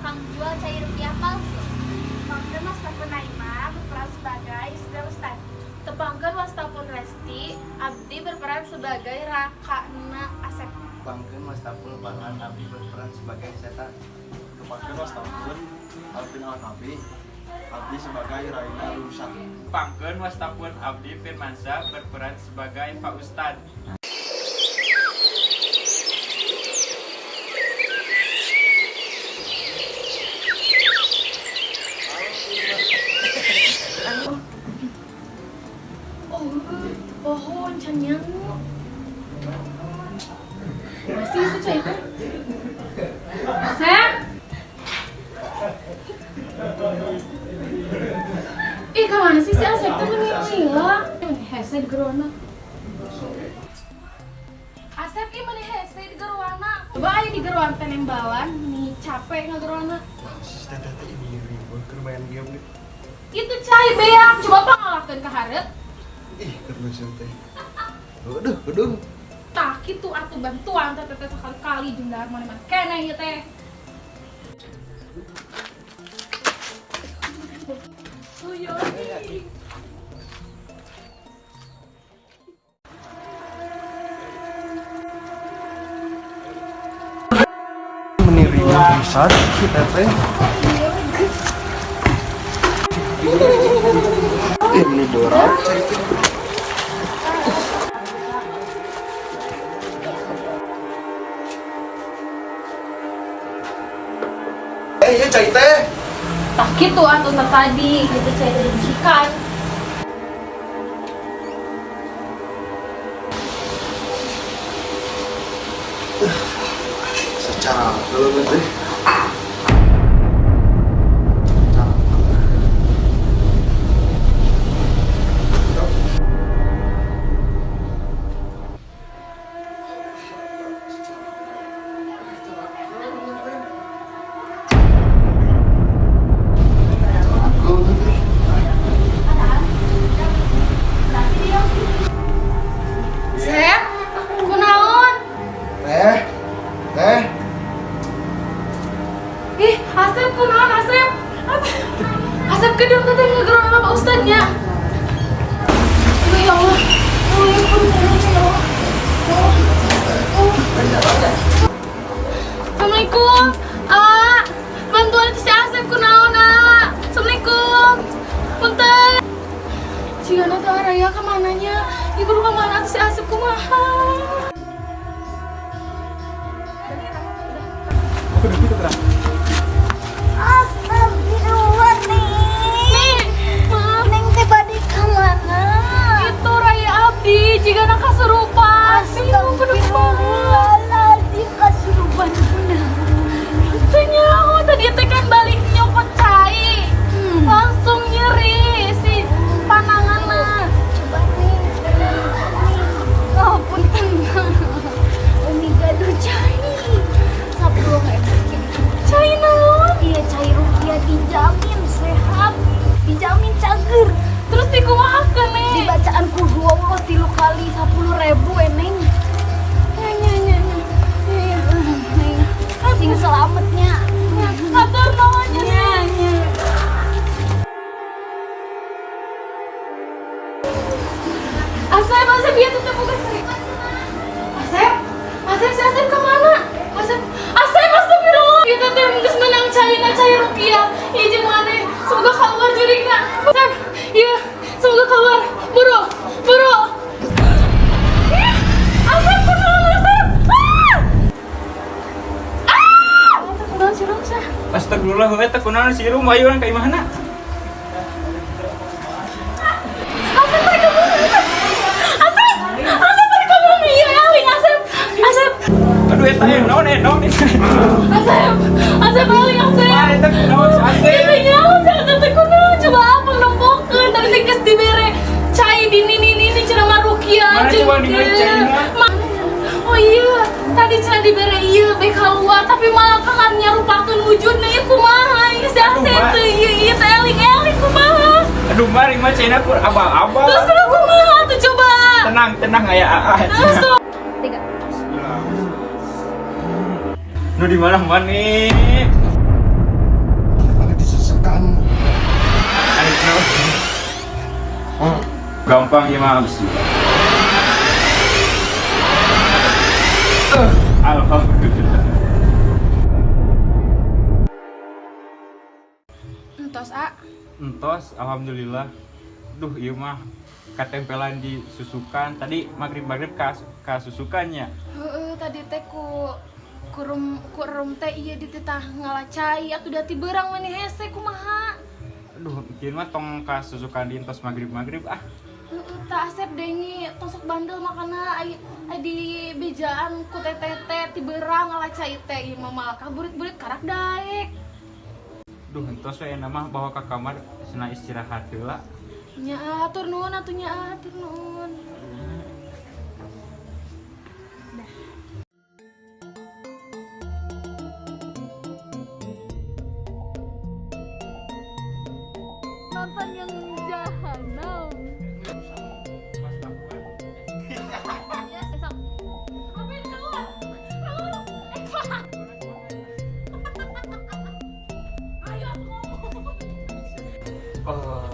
tukang jual cair rupiah palsu. Tepangkeun wastapun Naimah berperan sebagai istri Ustad. Tepangkeun wastapun Resti, abdi berperan sebagai Rakana Asep. Tepangkeun wastapun Farhan, abdi berperan sebagai Setan. Tepangkeun wastapun Alvin Al-Nabi, abdi sebagai Raina Rusak. Tepangkeun wastapun Abdi Firmansyah berperan sebagai Pak Ustad. Pohon can nyamuk. Masih itu cai teh. Asep. Ih, kemana sih si Asep teh mengilang? Hese di gerona. Asep ih mana hese di gerona? Coba aja di geruan teh nembalan, nih capek ngagerona. Asisten teh ini ribut keur main game nih. Itu cai beang, coba pangalakeun ka hareup. Ih, terlucu teh. Aduh. Tah kitu atuh bantuan teh sekali-kali jundar mana-mana keneh ieu teh. Menirima pisan kita teh. Ini berat cai teh. Iya cai teh. Tah kitu atuh teh tadi gitu cai teh dibisikan. Secara kalau teh. Sep, kunaon? Teh. Ih, Asep kunaon Asep? Asep gedung teh ngegeron sama Pak Ustadnya. Aduh ya Allah. Oh, ya ampun, ya Allah. Assalamualaikum. Bantuan itu si Asep kunaon, Assalamualaikum. Punten. Cigana teh Raya ke mananya? Ibu lu kemana tuh si Asep kumaha? Astagfirullah nih. Neng teh bade ka mana? Itu Raya Abdi, cigana kasurupan. Astagfirullahaladzim, kasurupan bener. Tenyaho tadi teh kan balik nyokot cai. Langsung nyeri si pananganna. Coba nih. Oh, punten. Umi gaduh cai. 10 enak. Cai naon? Iya, cai rupiah dijamin sehat, dijamin cager. Terus dikumahakeun nih. Dibacaan kudu Allah 3 kali 10.000 eneng. Nya. Neng, sing selametnya. Hatur nuhun nya. Asep ieu teh bukan Asep si Asep kemana? Asep astagfirullah. Ieu teh geus menang cai rupiah. Ieu jeung maneh semoga keluar jurigna. Asep, iya, semoga keluar. Buru. Ih, Asep kunaon Asep? Kunaon si Rosa? Astagfirullah, eta kunaon si Rum ayeuna ka imahna? Asep mereka mau iya Eling Asep. Aduh eta naon naon. Asep Eling Asep. Ah, eta kunaon si Asep? Itu nyawa Asep teh kunaon coba apa nempokeun tadi teh geus dibere cai di nini cenah mah rukiah. Mana coba dibere caina? Oh iya, tadi cenah dibere ieu bae keluar tapi malah kangen nyarupakeun wujudna ieu kumaha ieu si Asep teh ieu teh Eling kumaha. Aduh mari mah caina kur abal-abal. Terus kumaha tuh coba. Tenang aya Terus Nu di mana nih? Gampang ya mah sih. Alhamdulillah. Entos, A. Entos, alhamdulillah. Duh, iya mah katempelan di susukan. Tadi maghrib ka susukannya. Heeh, tadi teh kurum teh iya dititah ngalacai atuh dati beurang meni hese kumaha. Aduh, mungkin mah tong ka susukan di entos maghrib ah. Heeh, tak asep dengi tosok bandel makana ai di bejaan ku teteh ti beurang ngalacai teh ieu mah malakah burit-burit karak daek. Duh, entos we mah bawa ke kamar cenah istirahat heula. Nya atur nuhun atuh nya atur nuhun. Nonton yang jahanam. Ya, besok. Ngapain keluar? Keluar. Ayo aku. Oh.